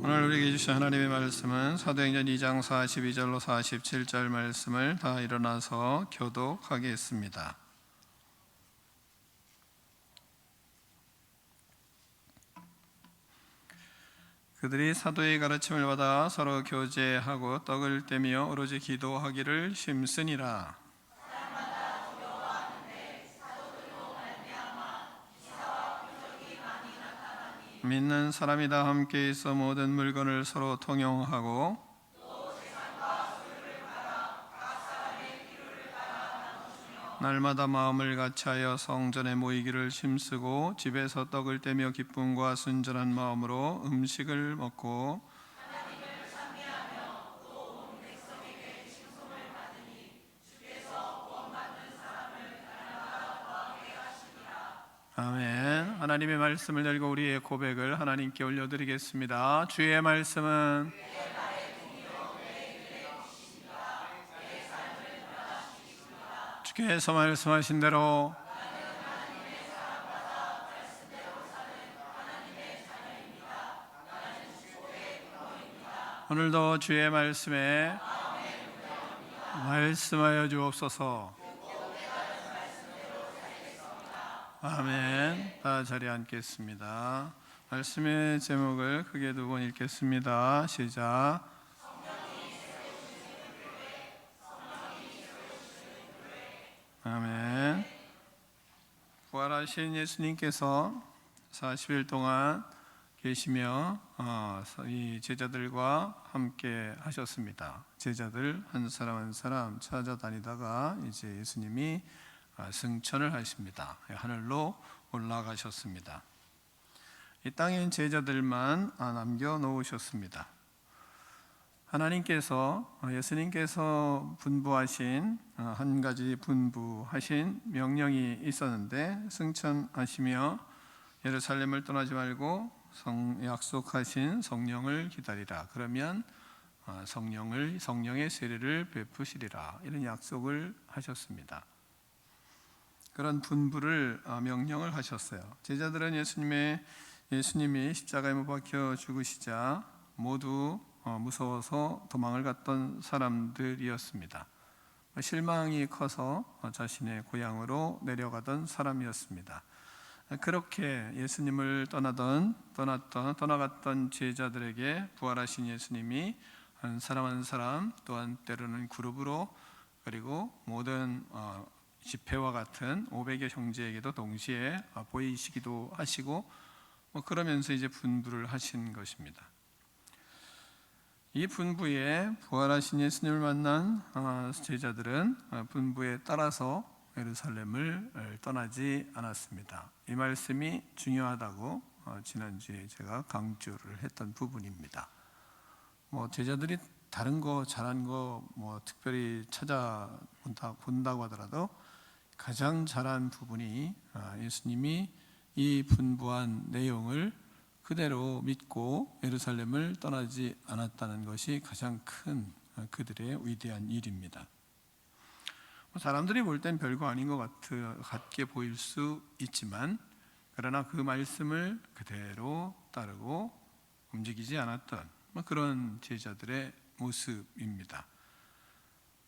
오늘 우리에게 주신 하나님의 말씀은 사도행전 2장 42절로 47절 말씀을 다 일어나서 교독하겠습니다. 그들이 사도의 가르침을 받아 서로 교제하고 떡을 떼며 오로지 기도하기를 힘쓰니라. 믿는 사람이 다 함께 있어 모든 물건을 서로 통용하고 날마다 마음을 같이하여 성전에 모이기를 힘쓰고 집에서 떡을 떼며 기쁨과 순전한 마음으로 음식을 먹고 아멘. 하나님의 말씀을 열고 우리의 고백을 하나님께 올려드리겠습니다. 주의 말씀은 주께서 말씀하신 대로 오늘도 주의 말씀에 말씀하여 주옵소서. 아멘. 다 자리에 앉겠습니다. 말씀의 제목을 크게 두 번 읽겠습니다. 시작. 아멘. 부활하신 예수님께서 40일 동안 계시며 이 제자들과 함께 하셨습니다. 제자들 한 사람 한 사람 찾아다니다가 이제 예수님이 승천을 하십니다. 하늘로 올라가셨습니다. 이 땅에 제자들만 남겨놓으셨습니다. 하나님께서 예수님께서 분부하신 한 가지 분부하신 명령이 있었는데 승천하시며 예루살렘을 떠나지 말고 약속하신 성령을 기다리라. 그러면 성령의 세례를 베푸시리라. 이런 약속을 하셨습니다. 그런 분부를 명령을 하셨어요. 제자들은 예수님이 십자가에 못 박혀 죽으시자 모두 무서워서 도망을 갔던 사람들이었습니다. 실망이 커서 자신의 고향으로 내려가던 사람이었습니다. 그렇게 예수님을 떠나갔던 제자들에게 부활하신 예수님이 한 사람 한 사람, 또한 때로는 그룹으로, 그리고 모든 집회와 같은 500여 형제에게도 동시에 보이시기도 하시고 그러면서 이제 분부를 하신 것입니다. 이 분부에 부활하신 예수님을 만난 제자들은 분부에 따라서 예루살렘을 떠나지 않았습니다. 이 말씀이 중요하다고 지난주에 제가 강조를 했던 부분입니다. 제자들이 다른 거 잘한 거 특별히 찾아본다고 하더라도 가장 잘한 부분이 예수님이 이 분부한 내용을 그대로 믿고 예루살렘을 떠나지 않았다는 것이 가장 큰 그들의 위대한 일입니다. 사람들이 볼 땐 별거 아닌 것 같게 보일 수 있지만 그러나 그 말씀을 그대로 따르고 움직이지 않았던 그런 제자들의 모습입니다.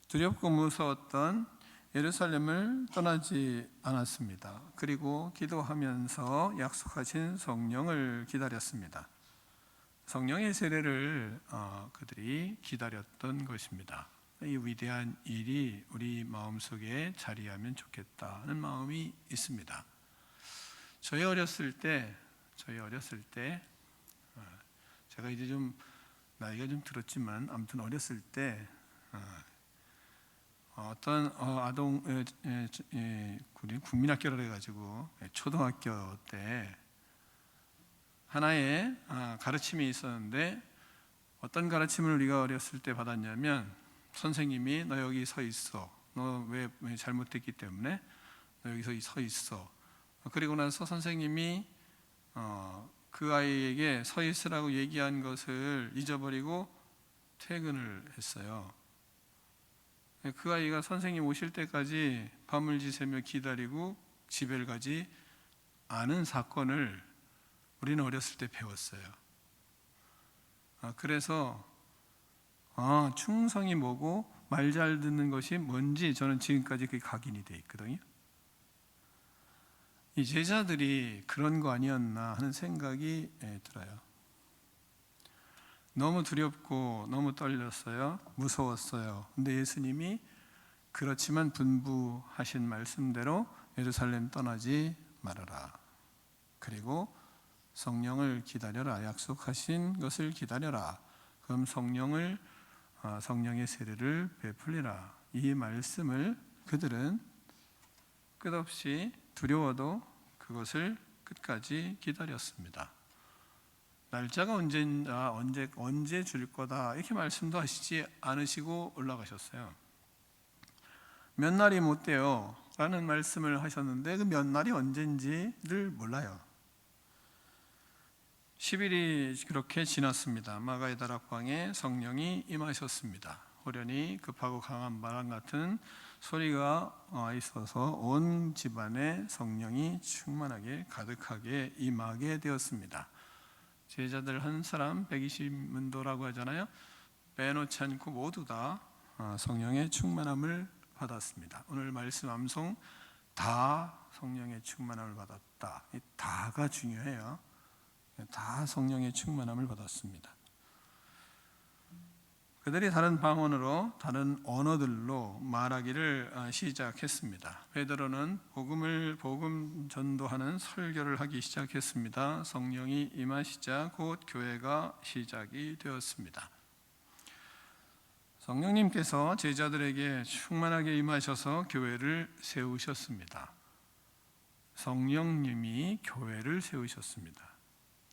두렵고 무서웠던 예루살렘을 떠나지 않았습니다. 그리고 기도하면서 약속하신 성령을 기다렸습니다. 성령의 세례를 그들이 기다렸던 것입니다. 이 위대한 일이 우리 마음속에 자리하면 좋겠다는 마음이 있습니다. 저희 어렸을 때 제가 이제 좀 나이가 좀 들었지만 아무튼 어렸을 때 어떤 아동 국민학교를 해가지고 초등학교 때 하나의 가르침이 있었는데 어떤 가르침을 우리가 어렸을 때 받았냐면 선생님이 너 여기 서 있어. 너 왜 잘못했기 때문에 너 여기서 서 있어. 그리고 나서 선생님이 그 아이에게 서 있으라고 얘기한 것을 잊어버리고 퇴근을 했어요. 그 아이가 선생님 오실 때까지 밤을 지새며 기다리고 집에 가지 않은 사건을 우리는 어렸을 때 배웠어요. 그래서 충성이 뭐고 말 잘 듣는 것이 뭔지 저는 지금까지 그게 각인이 돼 있거든요. 이 제자들이 그런 거 아니었나 하는 생각이 들어요. 너무 두렵고 너무 떨렸어요. 무서웠어요. 근데 예수님이 그렇지만 분부하신 말씀대로 예루살렘 떠나지 말아라. 그리고 성령을 기다려라. 약속하신 것을 기다려라. 그럼 성령의 세례를 베풀리라. 이 말씀을 그들은 끝없이 두려워도 그것을 끝까지 기다렸습니다. 날짜가 언제 줄 거다 이렇게 말씀도 하시지 않으시고 올라가셨어요. 몇 날이 못 돼요 라는 말씀을 하셨는데 그 몇 날이 언젠지를 몰라요. 10일이 그렇게 지났습니다. 마가의 다락방에 성령이 임하셨습니다. 호련히 급하고 강한 바람 같은 소리가 있어서 온 집안에 성령이 충만하게 가득하게 임하게 되었습니다. 제자들 한 사람 120문도라고 하잖아요. 빼놓지 않고 모두 다 성령의 충만함을 받았습니다. 오늘 말씀 암송 다 성령의 충만함을 받았다. 이 다가 중요해요. 다 성령의 충만함을 받았습니다. 그들이 다른 방언으로 다른 언어들로 말하기를 시작했습니다. 베드로는 복음 전도하는 설교를 하기 시작했습니다. 성령이 임하시자 곧 교회가 시작이 되었습니다. 성령님께서 제자들에게 충만하게 임하셔서 교회를 세우셨습니다. 성령님이 교회를 세우셨습니다.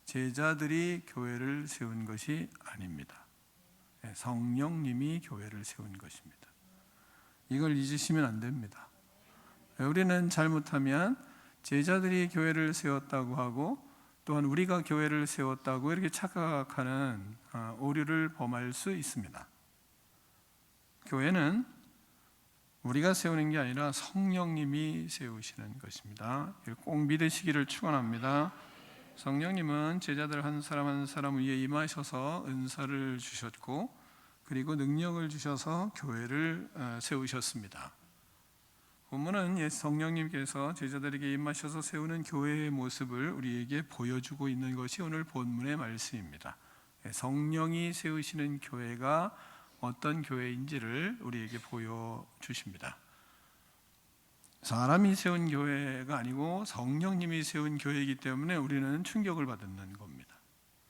제자들이 교회를 세운 것이 아닙니다. 성령님이 교회를 세운 것입니다. 이걸 잊으시면 안 됩니다. 우리는 잘못하면 제자들이 교회를 세웠다고 하고 또한 우리가 교회를 세웠다고 이렇게 착각하는 오류를 범할 수 있습니다. 교회는 우리가 세우는 게 아니라 성령님이 세우시는 것입니다. 꼭 믿으시기를 축원합니다. 성령님은 제자들 한 사람 한 사람 위에 임하셔서 은사를 주셨고 그리고 능력을 주셔서 교회를 세우셨습니다. 본문은 성령님께서 제자들에게 임하셔서 세우는 교회의 모습을 우리에게 보여주고 있는 것이 오늘 본문의 말씀입니다. 성령이 세우시는 교회가 어떤 교회인지를 우리에게 보여주십니다. 사람이 세운 교회가 아니고 성령님이 세운 교회이기 때문에 우리는 충격을 받는 겁니다.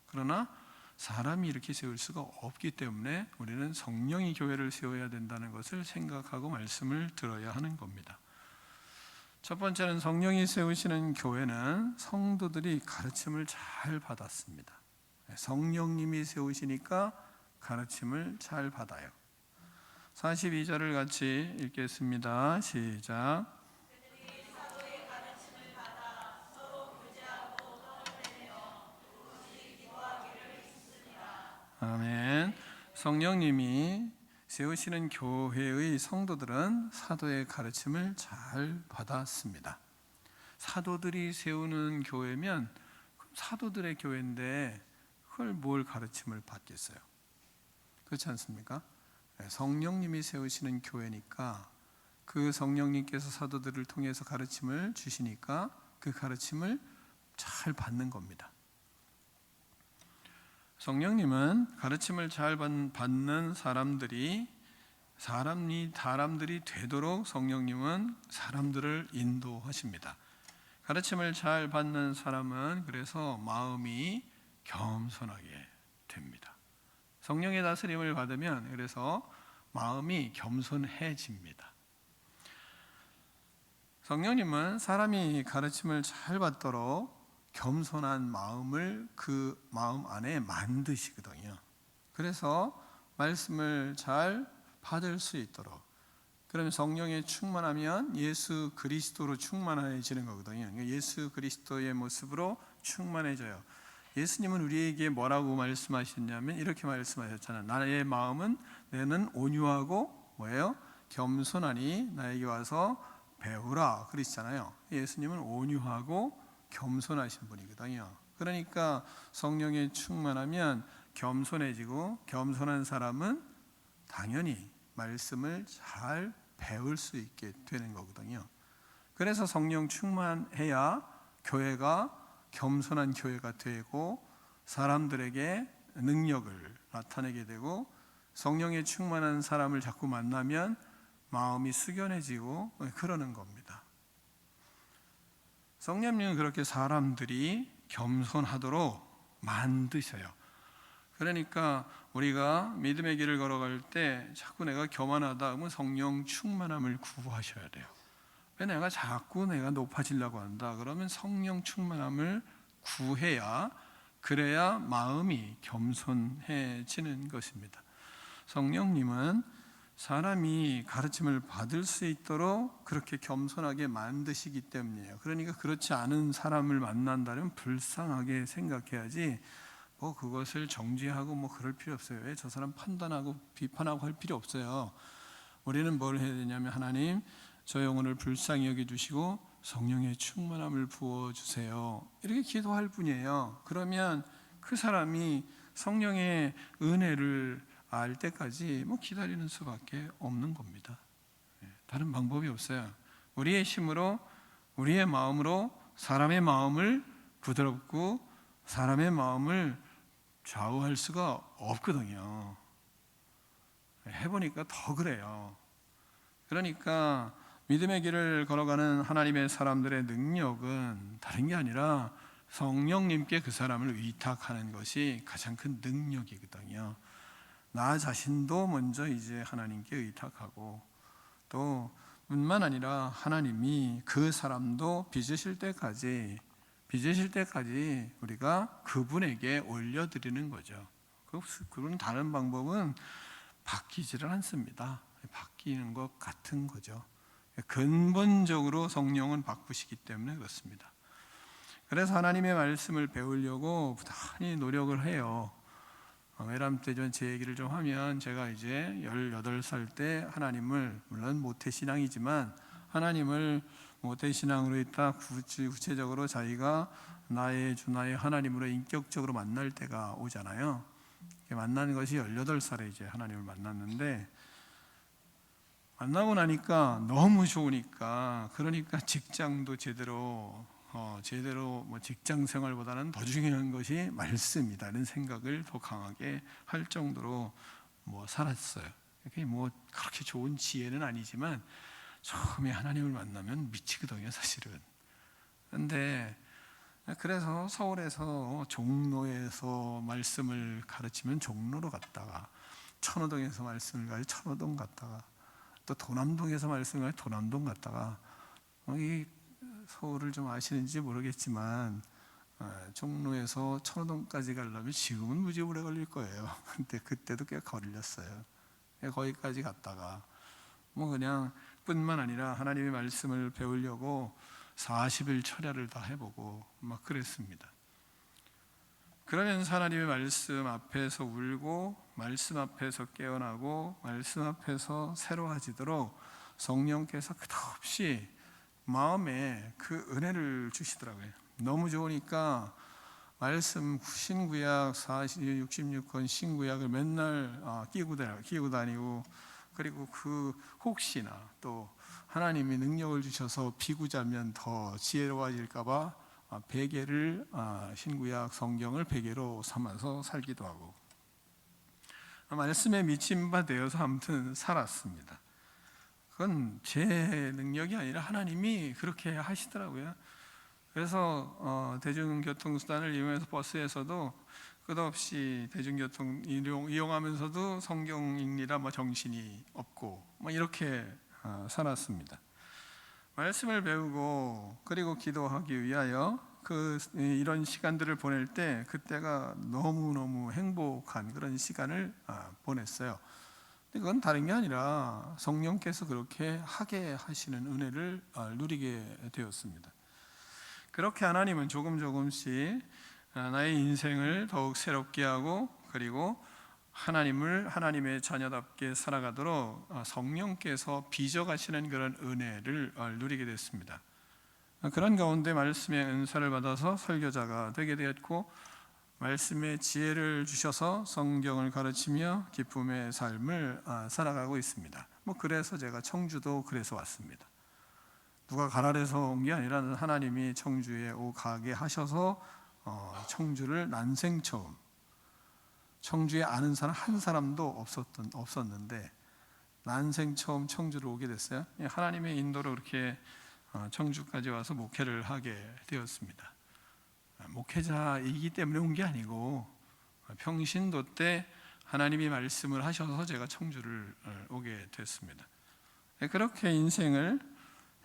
그러나 사람이 이렇게 세울 수가 없기 때문에 우리는 성령이 교회를 세워야 된다는 것을 생각하고 말씀을 들어야 하는 겁니다. 첫 번째는 성령이 세우시는 교회는 성도들이 가르침을 잘 받았습니다. 성령님이 세우시니까 가르침을 잘 받아요. 42절을 같이 읽겠습니다. 시작. 아멘. 성령님이 세우시는 교회의 성도들은 사도의 가르침을 잘 받았습니다. 사도들이 세우는 교회면 사도들의 교회인데 그걸 뭘 가르침을 받겠어요? 그렇지 않습니까? 성령님이 세우시는 교회니까 그 성령님께서 사도들을 통해서 가르침을 주시니까 그 가르침을 잘 받는 겁니다. 성령님은 가르침을 잘 받는 사람들이 되도록 성령님은 사람들을 인도하십니다. 가르침을 잘 받는 사람은 그래서 마음이 겸손하게 됩니다. 성령의 다스림을 받으면 그래서 마음이 겸손해집니다. 성령님은 사람이 가르침을 잘 받도록 겸손한 마음을 그 마음 안에 만드시거든요. 그래서 말씀을 잘 받을 수 있도록. 그러면 성령에 충만하면 예수 그리스도로 충만해지는 거거든요. 예수 그리스도의 모습으로 충만해져요. 예수님은 우리에게 뭐라고 말씀하셨냐면 이렇게 말씀하셨잖아요. 나의 마음은 내는 온유하고 뭐예요? 겸손하니 나에게 와서 배우라 그러시잖아요. 예수님은 온유하고 겸손하신 분이거든요. 그러니까 성령에 충만하면 겸손해지고 겸손한 사람은 당연히 말씀을 잘 배울 수 있게 되는 거거든요. 그래서 성령 충만해야 교회가 겸손한 교회가 되고 사람들에게 능력을 나타내게 되고, 성령에 충만한 사람을 자꾸 만나면 마음이 숙연해지고 그러는 겁니다. 성령님은 그렇게 사람들이 겸손하도록 만드셔요. 그러니까 우리가 믿음의 길을 걸어갈 때 자꾸 내가 교만하다 하면 성령 충만함을 구하셔야 돼요. 왜 내가 자꾸 내가 높아지려고 한다 그러면 성령 충만함을 구해야, 그래야 마음이 겸손해지는 것입니다. 성령님은 사람이 가르침을 받을 수 있도록 그렇게 겸손하게 만드시기 때문이에요. 그러니까 그렇지 않은 사람을 만난다면 불쌍하게 생각해야지, 뭐 그것을 정죄하고 뭐 그럴 필요 없어요. 왜 저 사람 판단하고 비판하고 할 필요 없어요. 우리는 뭘 해야 되냐면, 하나님 저 영혼을 불쌍히 여겨주시고 성령의 충만함을 부어주세요, 이렇게 기도할 뿐이에요. 그러면 그 사람이 성령의 은혜를 알 때까지 뭐 기다리는 수밖에 없는 겁니다. 다른 방법이 없어요. 우리의 힘으로, 우리의 마음으로 사람의 마음을 부드럽고 사람의 마음을 좌우할 수가 없거든요. 해보니까 더 그래요. 그러니까 믿음의 길을 걸어가는 하나님의 사람들의 능력은 다른 게 아니라 성령님께 그 사람을 위탁하는 것이 가장 큰 능력이거든요. 나 자신도 먼저 이제 하나님께 의탁하고, 또 뿐만 아니라 하나님이 그 사람도 빚으실 때까지 우리가 그분에게 올려드리는 거죠. 그분 다른 방법은 바뀌지를 않습니다. 바뀌는 것 같은 거죠. 근본적으로 성령은 바꾸시기 때문에 그렇습니다. 그래서 하나님의 말씀을 배우려고 부단히 노력을 해요. 외람 때 제 얘기를 좀 하면, 제가 이제 18살 때 하나님을, 물론 모태신앙이지만 하나님을 모태신앙으로 있다 구체적으로 자기가 나의 주 나의 하나님으로 인격적으로 만날 때가 오잖아요. 만나는 것이 18살에 이제 하나님을 만났는데, 만나고 나니까 너무 좋으니까, 그러니까 직장도 제대로 뭐 직장 생활보다는 더 중요한 것이 말씀이다, 이런 생각을 더 강하게 할 정도로 뭐 살았어요. 그게 뭐 그렇게 좋은 지혜는 아니지만 처음에 하나님을 만나면 미치거든요, 사실은. 그런데 그래서 서울에서 종로에서 말씀을 가르치면 종로로 갔다가, 천호동에서 말씀을 가르치면 천호동 갔다가, 또 도남동에서 말씀을 가르치면 도남동 갔다가, 이 서울을 좀 아시는지 모르겠지만 종로에서 천호동까지 가려면 지금은 무지 오래 걸릴 거예요. 근데 그때도 꽤 걸렸어요. 거기까지 갔다가 뭐 그냥 뿐만 아니라 하나님의 말씀을 배우려고 40일 철야를 다 해보고 막 그랬습니다. 그러면서 하나님의 말씀 앞에서 울고, 말씀 앞에서 깨어나고, 말씀 앞에서 새로워지도록 성령께서 끝없이 마음에 그 은혜를 주시더라고요. 너무 좋으니까 말씀 신구약 66권 신구약을 맨날 끼고 다니고, 그리고 그 혹시나 또 하나님이 능력을 주셔서 비구자면 더 지혜로워질까 봐 베개를, 신구약 성경을 베개로 삼아서 살기도 하고, 말씀에 미친 바 되어서 아무튼 살았습니다. 그건 제 능력이 아니라 하나님이 그렇게 하시더라고요. 그래서 대중교통수단을 이용해서 버스에서도 끝없이 대중교통 이용하면서도 성경 읽느라 뭐 정신이 없고 뭐 이렇게 살았습니다. 말씀을 배우고 그리고 기도하기 위하여 이런 시간들을 보낼 때, 그때가 너무너무 행복한 그런 시간을 보냈어요. 그건 다른 게 아니라 성령께서 그렇게 하게 하시는 은혜를 누리게 되었습니다. 그렇게 하나님은 조금씩 나의 인생을 더욱 새롭게 하고, 그리고 하나님의 자녀답게 살아가도록 성령께서 빚어가시는 그런 은혜를 누리게 됐습니다. 그런 가운데 말씀의 은사를 받아서 설교자가 되게 되었고, 말씀의 지혜를 주셔서 성경을 가르치며 기쁨의 삶을 살아가고 있습니다. 그래서 제가 청주도 그래서 왔습니다. 누가 가라래서 온 게 아니라 하나님이 청주에 가게 하셔서 청주를 난생 처음, 청주에 아는 사람 한 사람도 없었는데 난생 처음 청주를 오게 됐어요. 하나님의 인도로 그렇게 청주까지 와서 목회를 하게 되었습니다. 목회자이기 때문에 온 게 아니고 평신도 때 하나님이 말씀을 하셔서 제가 청주를 오게 됐습니다. 그렇게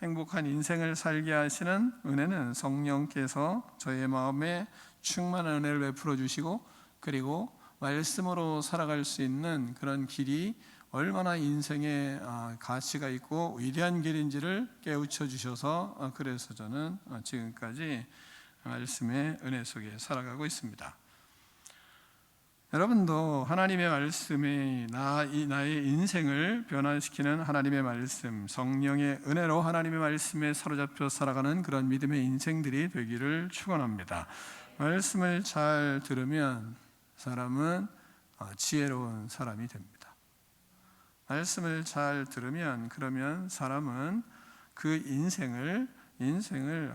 행복한 인생을 살게 하시는 은혜는 성령께서 저의 마음에 충만한 은혜를 베풀어 주시고, 그리고 말씀으로 살아갈 수 있는 그런 길이 얼마나 인생에 가치가 있고 위대한 길인지를 깨우쳐 주셔서 그래서 저는 지금까지 말씀의 은혜 속에 살아가고 있습니다. 여러분도 하나님의 말씀이 나의 인생을 변화시키는 하나님의 말씀, 성령의 은혜로 하나님의 말씀에 사로잡혀 살아가는 그런 믿음의 인생들이 되기를 축원합니다. 말씀을 잘 들으면 사람은 지혜로운 사람이 됩니다. 말씀을 잘 들으면 그러면 사람은 그 인생을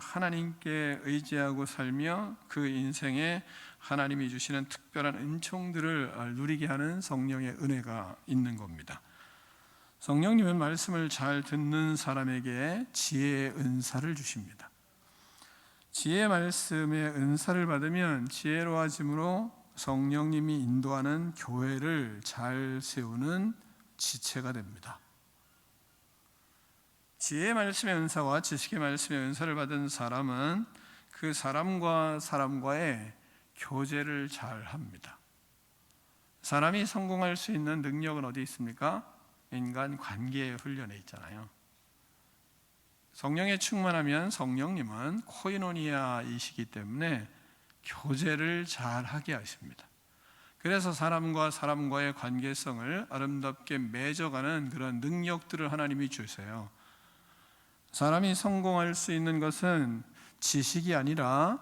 하나님께 의지하고 살며 그 인생에 하나님이 주시는 특별한 은총들을 누리게 하는 성령의 은혜가 있는 겁니다. 성령님은 말씀을 잘 듣는 사람에게 지혜의 은사를 주십니다. 지혜의 말씀의 은사를 받으면 지혜로워짐으로 성령님이 인도하는 교회를 잘 세우는 지체가 됩니다. 지혜의 말씀의 은사와 지식의 말씀의 은사를 받은 사람은 그 사람과의 교제를 잘 합니다. 사람이 성공할 수 있는 능력은 어디 있습니까? 인간 관계 훈련에 있잖아요. 성령에 충만하면 성령님은 코이노니아이시기 때문에 교제를 잘 하게 하십니다. 그래서 사람과의 관계성을 아름답게 맺어가는 그런 능력들을 하나님이 주세요. 사람이 성공할 수 있는 것은 지식이 아니라,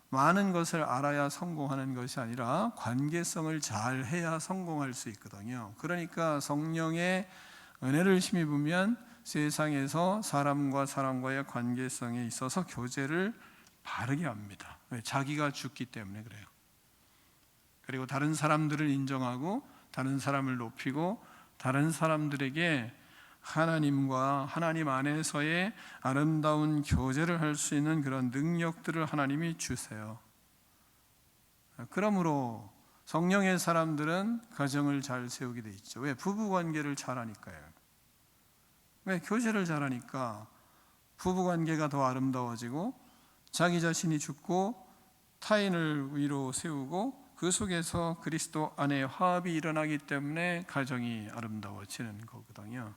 많은 것을 알아야 성공하는 것이 아니라 관계성을 잘 해야 성공할 수 있거든요. 그러니까 성령의 은혜를 힘입으면 세상에서 사람과의 관계성에 있어서 교제를 바르게 합니다. 자기가 죽기 때문에 그래요. 그리고 다른 사람들을 인정하고 다른 사람을 높이고 다른 사람들에게 하나님과 하나님 안에서의 아름다운 교제를 할 수 있는 그런 능력들을 하나님이 주세요. 그러므로 성령의 사람들은 가정을 잘 세우게 돼 있죠. 왜? 부부관계를 잘하니까요. 왜? 교제를 잘하니까 부부관계가 더 아름다워지고 자기 자신이 죽고 타인을 위로 세우고 그 속에서 그리스도 안에 화합이 일어나기 때문에 가정이 아름다워지는 거거든요.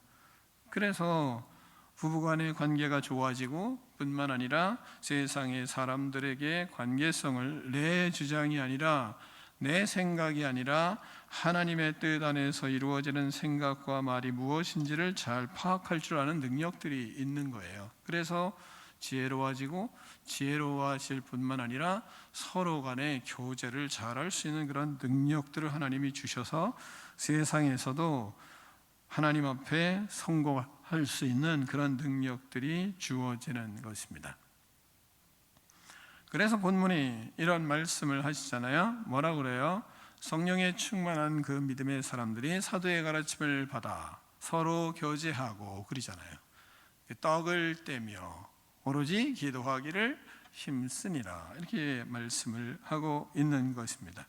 그래서 부부간의 관계가 좋아지고 뿐만 아니라 세상의 사람들에게 관계성을 내 주장이 아니라, 내 생각이 아니라 하나님의 뜻 안에서 이루어지는 생각과 말이 무엇인지를 잘 파악할 줄 아는 능력들이 있는 거예요. 그래서 지혜로워질 뿐만 아니라 서로 간의 교제를 잘할 수 있는 그런 능력들을 하나님이 주셔서 세상에서도 하나님 앞에 성공할 수 있는 그런 능력들이 주어지는 것입니다. 그래서 본문이 이런 말씀을 하시잖아요. 뭐라 그래요? 성령에 충만한 그 믿음의 사람들이 사도의 가르침을 받아 서로 교제하고 그러잖아요. 떡을 떼며 오로지 기도하기를 힘쓰니라, 이렇게 말씀을 하고 있는 것입니다.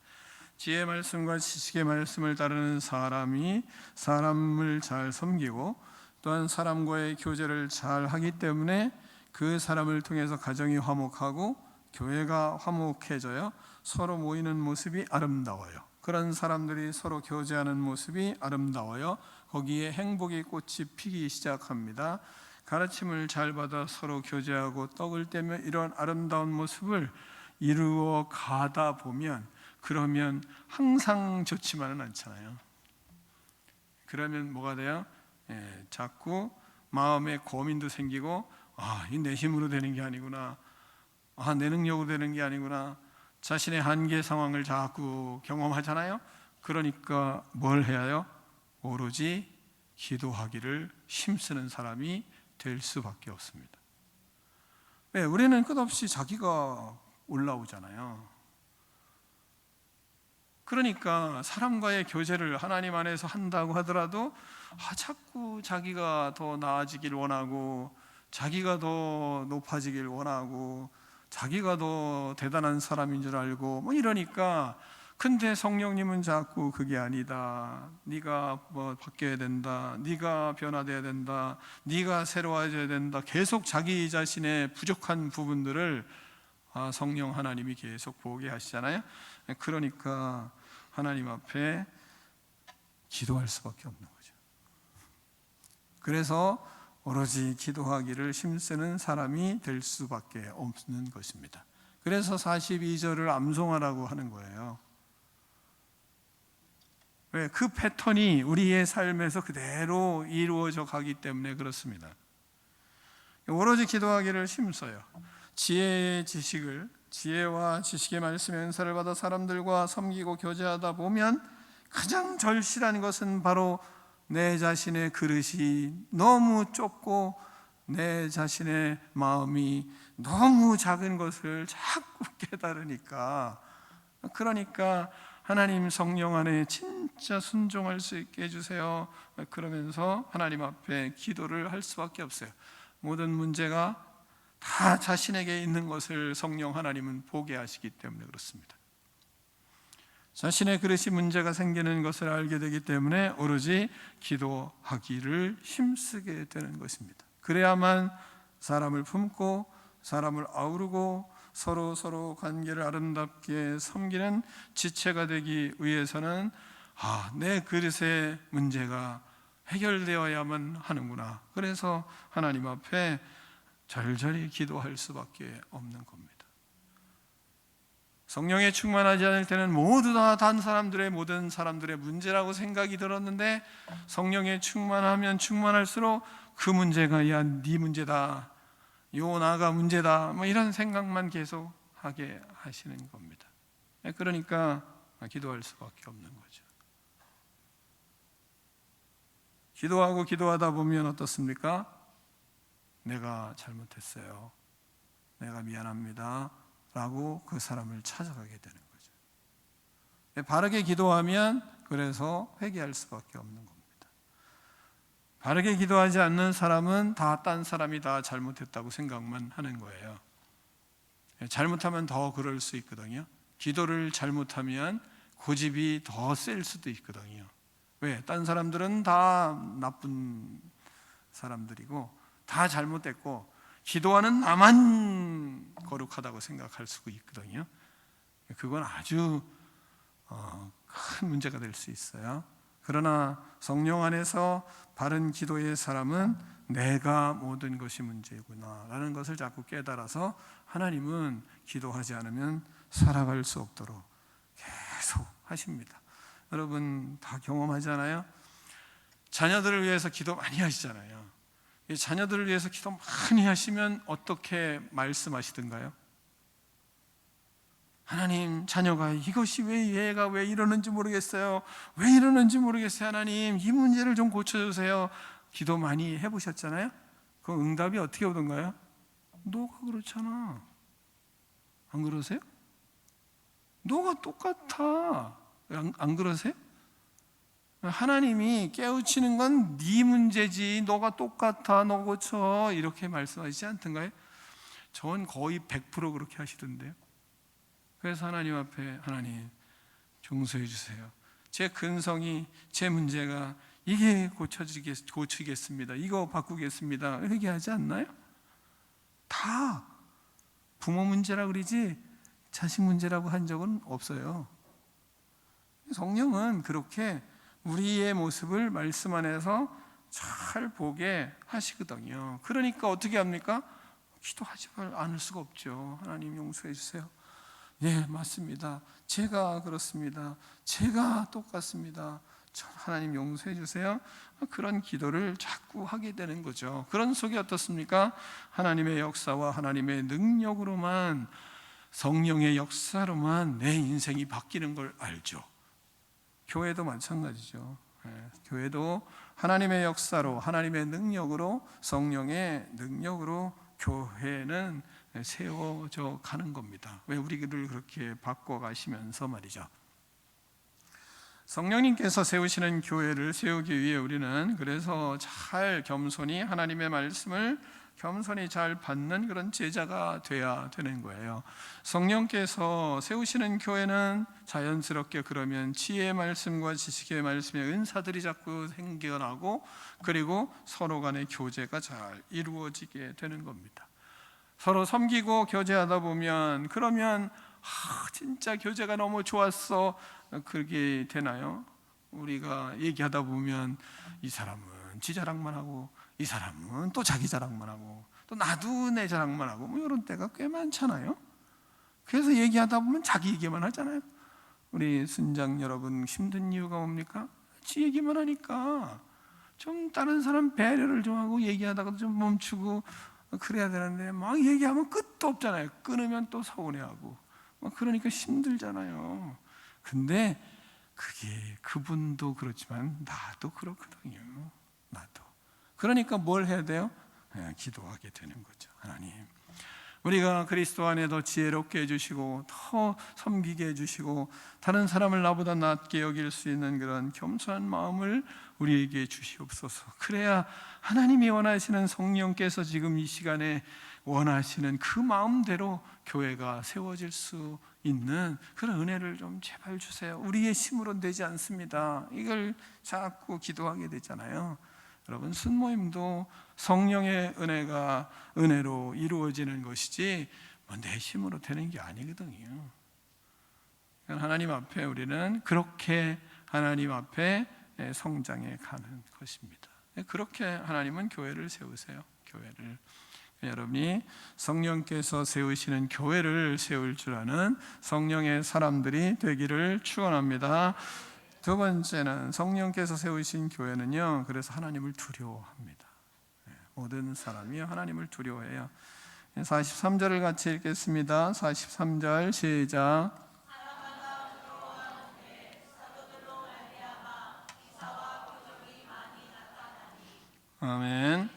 지혜의 말씀과 지식의 말씀을 따르는 사람이 사람을 잘 섬기고 또한 사람과의 교제를 잘 하기 때문에 그 사람을 통해서 가정이 화목하고 교회가 화목해져요. 서로 모이는 모습이 아름다워요. 그런 사람들이 서로 교제하는 모습이 아름다워요. 거기에 행복의 꽃이 피기 시작합니다. 가르침을 잘 받아 서로 교제하고 떡을 떼며 이런 아름다운 모습을 이루어 가다 보면, 그러면 항상 좋지만은 않잖아요. 그러면 뭐가 돼요? 자꾸 마음에 고민도 생기고, 이 내 힘으로 되는 게 아니구나, 내 능력으로 되는 게 아니구나, 자신의 한계 상황을 자꾸 경험하잖아요. 그러니까 뭘 해야 해요? 오로지 기도하기를 힘쓰는 사람이 될 수밖에 없습니다. 왜? 우리는 끝없이 자기가 올라오잖아요. 그러니까 사람과의 교제를 하나님 안에서 한다고 하더라도 자꾸 자기가 더 나아지길 원하고, 자기가 더 높아지길 원하고, 자기가 더 대단한 사람인 줄 알고 뭐 이러니까, 근데 성령님은 자꾸 그게 아니다, 네가 뭐 바뀌어야 된다, 네가 변화돼야 된다, 네가 새로워져야 된다, 계속 자기 자신의 부족한 부분들을 성령 하나님이 계속 보게 하시잖아요. 그러니까 하나님 앞에 기도할 수밖에 없는 거죠. 그래서 오로지 기도하기를 힘쓰는 사람이 될 수밖에 없는 것입니다. 그래서 42절을 암송하라고 하는 거예요. 왜? 그 패턴이 우리의 삶에서 그대로 이루어져 가기 때문에 그렇습니다. 오로지 기도하기를 힘써요. 지혜와 지식의 말씀의 은사를 받아 사람들과 섬기고 교제하다 보면 가장 절실한 것은 바로 내 자신의 그릇이 너무 좁고 내 자신의 마음이 너무 작은 것을 자꾸 깨달으니까, 그러니까 하나님 성령 안에 진짜 순종할 수 있게 해주세요. 그러면서 하나님 앞에 기도를 할 수밖에 없어요. 모든 문제가 다 자신에게 있는 것을 성령 하나님은 보게 하시기 때문에 그렇습니다. 자신의 그릇이 문제가 생기는 것을 알게 되기 때문에 오로지 기도하기를 힘쓰게 되는 것입니다. 그래야만 사람을 품고 사람을 아우르고 서로 관계를 아름답게 섬기는 지체가 되기 위해서는 내 그릇의 문제가 해결되어야만 하는구나. 그래서 하나님 앞에 절절히 기도할 수밖에 없는 겁니다. 성령에 충만하지 않을 때는 모두 다 다른 사람들의, 모든 사람들의 문제라고 생각이 들었는데, 성령에 충만하면 충만할수록 그 문제가 야 네 문제다, 요 나가 문제다, 뭐 이런 생각만 계속 하게 하시는 겁니다. 그러니까 기도할 수밖에 없는 거죠. 기도하고 기도하다 보면 어떻습니까? 내가 잘못했어요, 내가 미안합니다 라고 그 사람을 찾아가게 되는 거죠. 바르게 기도하면 그래서 회개할 수밖에 없는 겁니다. 바르게 기도하지 않는 사람은 다 딴 사람이 다 잘못했다고 생각만 하는 거예요. 잘못하면 더 그럴 수 있거든요. 기도를 잘못하면 고집이 더 셀 수도 있거든요. 왜? 딴 사람들은 다 나쁜 사람들이고 다 잘못됐고 기도하는 나만 거룩하다고 생각할 수 있거든요. 그건 아주 큰 문제가 될 수 있어요. 그러나 성령 안에서 바른 기도의 사람은 내가 모든 것이 문제구나 라는 것을 자꾸 깨달아서 하나님은 기도하지 않으면 살아갈 수 없도록 계속 하십니다. 여러분 다 경험하잖아요. 자녀들을 위해서 기도 많이 하시잖아요. 이 자녀들을 위해서 기도 많이 하시면 어떻게 말씀하시던가요? 하나님, 자녀가 이것이 왜 얘가 왜 이러는지 모르겠어요. 왜 이러는지 모르겠어요. 하나님, 이 문제를 좀 고쳐주세요. 기도 많이 해보셨잖아요. 그 응답이 어떻게 오던가요? 너가 그렇잖아. 안 그러세요? 너가 똑같아. 안 그러세요? 하나님이 깨우치는 건 네 문제지, 너가 똑같아, 너 고쳐, 이렇게 말씀하시지 않던가요? 전 거의 100% 그렇게 하시던데요. 그래서 하나님 앞에 하나님 용서해 주세요. 제 근성이, 제 문제가 이게 고치겠습니다. 이거 바꾸겠습니다. 이렇게 하지 않나요? 다 부모 문제라고 그러지 자식 문제라고 한 적은 없어요. 성령은 그렇게 우리의 모습을 말씀 안에서 잘 보게 하시거든요. 그러니까 어떻게 합니까? 기도하지 않을 수가 없죠. 하나님 용서해 주세요. 예, 맞습니다. 제가 그렇습니다. 제가 똑같습니다. 하나님 용서해 주세요. 그런 기도를 자꾸 하게 되는 거죠. 그런 속에 어떻습니까? 하나님의 역사와 하나님의 능력으로만 성령의 역사로만 내 인생이 바뀌는 걸 알죠. 교회도 마찬가지죠. 교회도 하나님의 역사로, 하나님의 능력으로, 성령의 능력으로 교회는 세워져 가는 겁니다. 왜 우리를 그렇게 바꿔가시면서 말이죠. 성령님께서 세우시는 교회를 세우기 위해 우리는 그래서 잘 겸손히 하나님의 말씀을 겸손히 잘 받는 그런 제자가 돼야 되는 거예요. 성령께서 세우시는 교회는 자연스럽게 그러면 지혜의 말씀과 지식의 말씀의 은사들이 자꾸 생겨나고, 그리고 서로 간의 교제가 잘 이루어지게 되는 겁니다. 서로 섬기고 교제하다 보면, 그러면 진짜 교제가 너무 좋았어, 그렇게 되나요? 우리가 얘기하다 보면 이 사람은 지 자랑만 하고, 이 사람은 또 자기 자랑만 하고, 또 나도 내 자랑만 하고, 뭐 이런 때가 꽤 많잖아요. 그래서 얘기하다 보면 자기 얘기만 하잖아요. 우리 순장 여러분 힘든 이유가 뭡니까? 지 얘기만 하니까. 좀 다른 사람 배려를 좀 하고 얘기하다가 좀 멈추고 그래야 되는데, 막 얘기하면 끝도 없잖아요. 끊으면 또 서운해하고, 그러니까 힘들잖아요. 근데 그게 그분도 그렇지만 나도 그렇거든요. 나도. 그러니까 뭘 해야 돼요? 기도하게 되는 거죠. 하나님, 우리가 그리스도 안에 더 지혜롭게 해주시고, 더 섬기게 해주시고, 다른 사람을 나보다 낫게 여길 수 있는 그런 겸손한 마음을 우리에게 주시옵소서. 그래야 하나님이 원하시는, 성령께서 지금 이 시간에 원하시는 그 마음대로 교회가 세워질 수 있는 그런 은혜를 좀 제발 주세요. 우리의 힘으로는 되지 않습니다. 이걸 자꾸 기도하게 되잖아요. 여러분, 순모임도 성령의 은혜로 이루어지는 것이지 내 힘으로 되는 게 아니거든요. 하나님 앞에 우리는 그렇게 하나님 앞에 성장해 가는 것입니다. 그렇게 하나님은 교회를 세우세요. 교회를. 여러분이 성령께서 세우시는 교회를 세울 줄 아는 성령의 사람들이 되기를 축원합니다. 두 번째는, 성령께서 세우신 교회는요, 그래서 하나님을 두려워합니다. 모든 사람이 하나님을 두려워해요. 43절을 같이 읽겠습니다. 43절 시작. 아멘.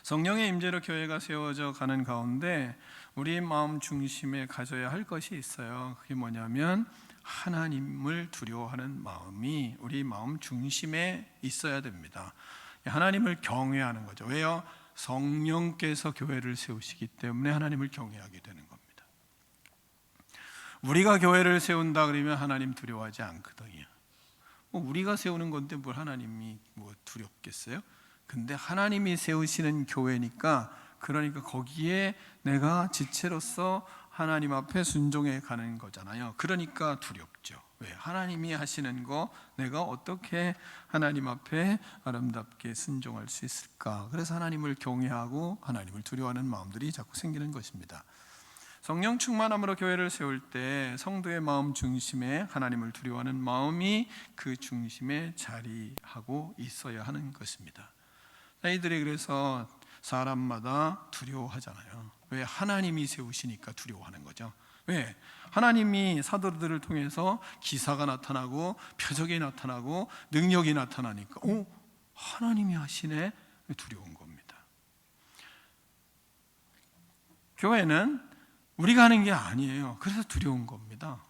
성령의 임재로 교회가 세워져 가는 가운데 우리 마음 중심에 가져야 할 것이 있어요. 그게 뭐냐면 하나님을 두려워하는 마음이 우리 마음 중심에 있어야 됩니다. 하나님을 경외하는 거죠. 왜요? 성령께서 교회를 세우시기 때문에 하나님을 경외하게 되는 겁니다. 우리가 교회를 세운다 그러면 하나님 두려워하지 않거든요. 우리가 세우는 건데 뭘 하나님이 두렵겠어요? 근데 하나님이 세우시는 교회니까, 그러니까 거기에 내가 지체로서 하나님 앞에 순종해 가는 거잖아요. 그러니까 두렵죠. 왜? 하나님이 하시는 거 내가 어떻게 하나님 앞에 아름답게 순종할 수 있을까? 그래서 하나님을 경외하고 하나님을 두려워하는 마음들이 자꾸 생기는 것입니다. 성령 충만함으로 교회를 세울 때 성도의 마음 중심에 하나님을 두려워하는 마음이 그 중심에 자리하고 있어야 하는 것입니다. 이들이 그래서 사람마다 두려워하잖아요. 왜? 하나님이 세우시니까 두려워하는 거죠. 왜? 하나님이 사도들을 통해서 기사가 나타나고 표적이 나타나고 능력이 나타나니까 하나님이 하시네, 두려운 겁니다. 교회는 우리가 하는 게 아니에요. 그래서 두려운 겁니다.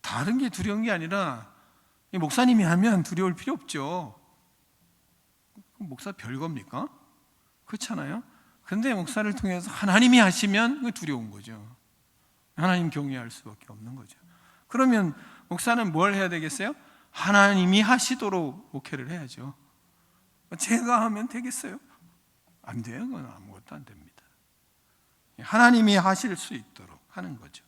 다른 게 두려운 게 아니라 목사님이 하면 두려울 필요 없죠. 목사 별겁니까? 그렇잖아요. 근데 목사를 통해서 하나님이 하시면 두려운 거죠. 하나님 경외할 수밖에 없는 거죠. 그러면 목사는 뭘 해야 되겠어요? 하나님이 하시도록 목회를 해야죠. 제가 하면 되겠어요? 안 돼요. 그건 아무것도 안 됩니다. 하나님이 하실 수 있도록 하는 거죠.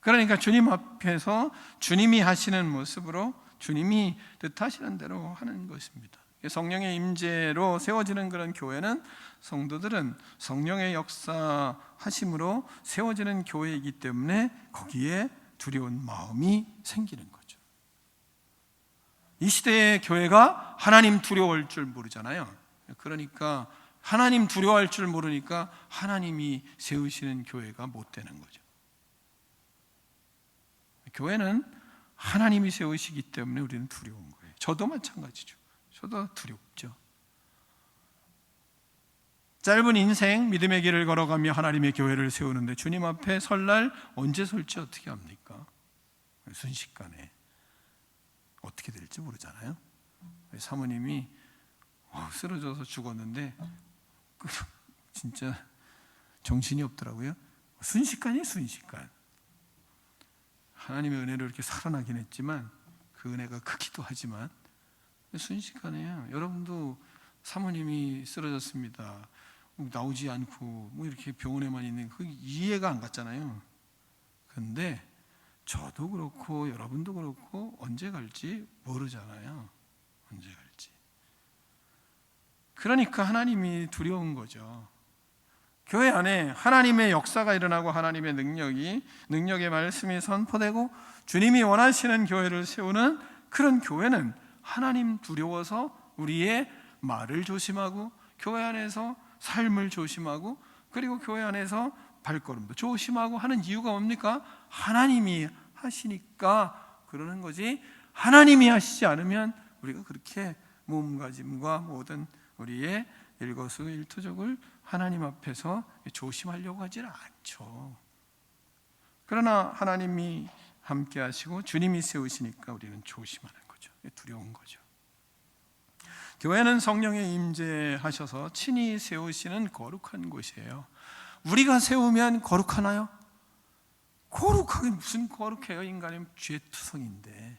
그러니까 주님 앞에서 주님이 하시는 모습으로 주님이 뜻하시는 대로 하는 것입니다. 성령의 임재로 세워지는 그런 교회는, 성도들은 성령의 역사하심으로 세워지는 교회이기 때문에 거기에 두려운 마음이 생기는 거죠. 이 시대의 교회가 하나님 두려워할 줄 모르잖아요. 그러니까 하나님 두려워할 줄 모르니까 하나님이 세우시는 교회가 못 되는 거죠. 교회는 하나님이 세우시기 때문에 우리는 두려운 거예요. 저도 마찬가지죠. 저도 두렵죠. 짧은 인생 믿음의 길을 걸어가며 하나님의 교회를 세우는데 주님 앞에 설날 언제 설지 어떻게 합니까? 순식간에 어떻게 될지 모르잖아요. 사모님이 쓰러져서 죽었는데 진짜 정신이 없더라고요. 순식간이에요, 순식간. 하나님의 은혜로 이렇게 살아나긴 했지만 그 은혜가 크기도 하지만 순식간이에요. 여러분도 사모님이 쓰러졌습니다. 나오지 않고 이렇게 병원에만 있는 그 이해가 안 갔잖아요. 근데 저도 그렇고 여러분도 그렇고 언제 갈지 모르잖아요. 언제 갈지. 그러니까 하나님이 두려운 거죠. 교회 안에 하나님의 역사가 일어나고 하나님의 능력의 말씀이 선포되고 주님이 원하시는 교회를 세우는 그런 교회는 하나님 두려워서 우리의 말을 조심하고 교회 안에서 삶을 조심하고 그리고 교회 안에서 발걸음도 조심하고 하는 이유가 뭡니까? 하나님이 하시니까 그러는 거지, 하나님이 하시지 않으면 우리가 그렇게 몸가짐과 모든 우리의 일거수일투족을 하나님 앞에서 조심하려고 하지는 않죠. 그러나 하나님이 함께 하시고 주님이 세우시니까 우리는 조심하는 거죠. 두려운 거죠. 교회는 성령의 임재하셔서 친히 세우시는 거룩한 곳이에요. 우리가 세우면 거룩하나요? 거룩하게 무슨 거룩해요? 인간은 죄투성인데.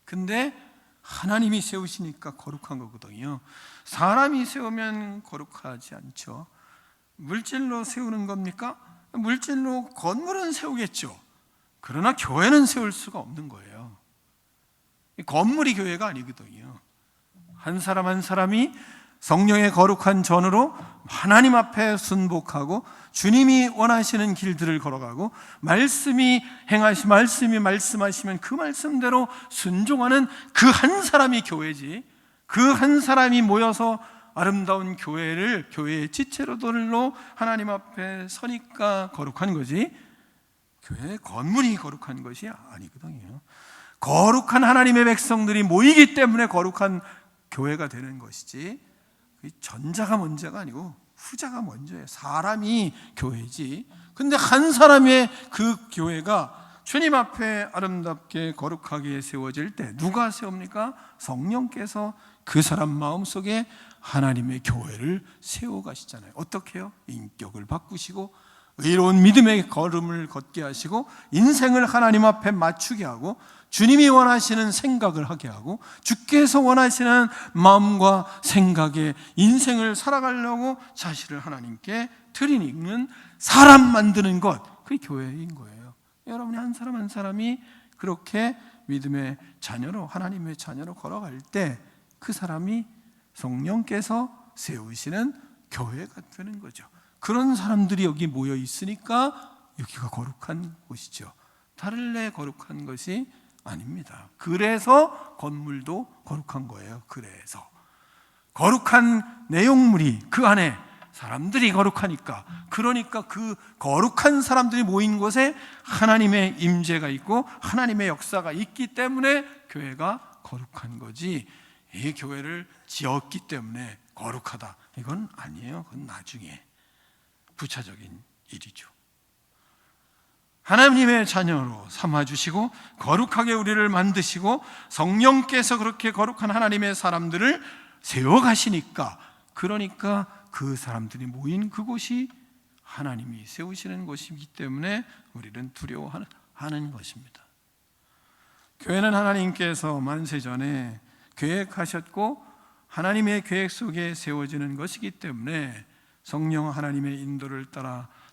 근데 하나님이 세우시니까 거룩한 거거든요. 사람이 세우면 거룩하지 않죠. 물질로 세우는 겁니까? 물질로 건물은 세우겠죠. 그러나 교회는 세울 수가 없는 거예요. 건물이 교회가 아니거든요. 한 사람 한 사람이 성령의 거룩한 전으로 하나님 앞에 순복하고 주님이 원하시는 길들을 걸어가고 말씀이 말씀하시면 그 말씀대로 순종하는 그 한 사람이 교회지, 그 한 사람이 모여서 아름다운 교회의 지체로들로 하나님 앞에 서니까 거룩한 거지, 교회의 건물이 거룩한 것이 아니거든요. 거룩한 하나님의 백성들이 모이기 때문에 거룩한 교회가 되는 것이지, 전자가 먼저가 아니고 후자가 먼저예요. 사람이 교회지. 근데 한 사람의 그 교회가 주님 앞에 아름답게 거룩하게 세워질 때 누가 세웁니까? 성령께서 그 사람 마음속에 하나님의 교회를 세워가시잖아요. 어떻게 해요? 인격을 바꾸시고 의로운 믿음의 걸음을 걷게 하시고 인생을 하나님 앞에 맞추게 하고 주님이 원하시는 생각을 하게 하고 주께서 원하시는 마음과 생각에 인생을 살아가려고 자신을 하나님께 드리는 사람 만드는 것, 그게 교회인 거예요. 여러분이 한 사람 한 사람이 그렇게 믿음의 자녀로 하나님의 자녀로 걸어갈 때 그 사람이 성령께서 세우시는 교회가 되는 거죠. 그런 사람들이 여기 모여 있으니까 여기가 거룩한 곳이죠. 다를래 거룩한 것이 아닙니다. 그래서 건물도 거룩한 거예요. 그래서 거룩한 내용물이 그 안에 사람들이 거룩하니까, 그러니까 그 거룩한 사람들이 모인 곳에 하나님의 임재가 있고 하나님의 역사가 있기 때문에 교회가 거룩한 거지, 이 교회를 지었기 때문에 거룩하다 이건 아니에요. 그건 나중에 부차적인 일이죠. 하나님의 자녀로 삼아주시고 거룩하게 우리를 만드시고 성령께서 그렇게 거룩한 하나님의 사람들을 세워가시니까, 그러니까 그 사람들이 모인 그곳이 하나님이 세우시는 곳이기 때문에 우리는 두려워하는 것입니다. 교회는 하나님께서 만세전에 계획하셨고 하나님의 계획 속에 세워지는 것이기 때문에 성령 하나님의 인도를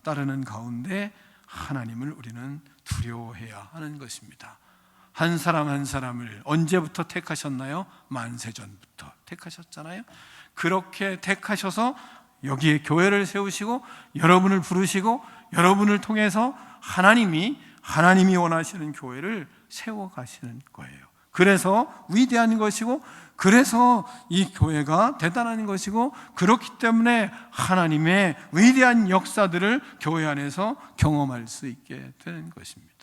따르는 가운데 하나님을 우리는 두려워해야 하는 것입니다. 한 사람 한 사람을 언제부터 택하셨나요? 만세전부터 택하셨잖아요. 그렇게 택하셔서 여기에 교회를 세우시고 여러분을 부르시고 여러분을 통해서 하나님이 원하시는 교회를 세워가시는 거예요. 그래서 위대한 것이고, 그래서 이 교회가 대단한 것이고, 그렇기 때문에 하나님의 위대한 역사들을 교회 안에서 경험할 수 있게 되는 것입니다.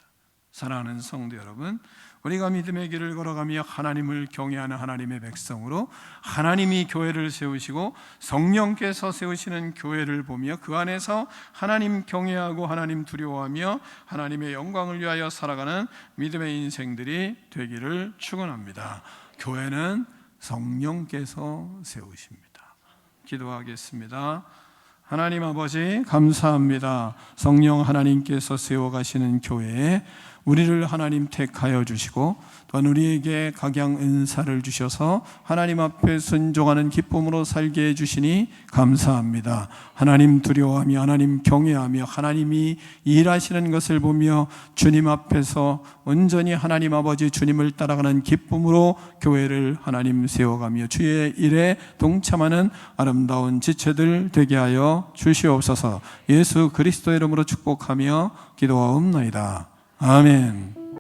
사랑하는 성도 여러분, 우리가 믿음의 길을 걸어가며 하나님을 경외하는 하나님의 백성으로 하나님이 교회를 세우시고 성령께서 세우시는 교회를 보며 그 안에서 하나님 경외하고 하나님 두려워하며 하나님의 영광을 위하여 살아가는 믿음의 인생들이 되기를 축원합니다. 교회는 성령께서 세우십니다. 기도하겠습니다. 하나님 아버지, 감사합니다. 성령 하나님께서 세워가시는 교회에 우리를 하나님 택하여 주시고 또한 우리에게 각양 은사를 주셔서 하나님 앞에 순종하는 기쁨으로 살게 해주시니 감사합니다. 하나님 두려워하며 하나님 경외하며 하나님이 일하시는 것을 보며 주님 앞에서 온전히 하나님 아버지 주님을 따라가는 기쁨으로 교회를 하나님 세워가며 주의 일에 동참하는 아름다운 지체들 되게 하여 주시옵소서. 예수 그리스도의 이름으로 축복하며 기도하옵나이다. 아멘.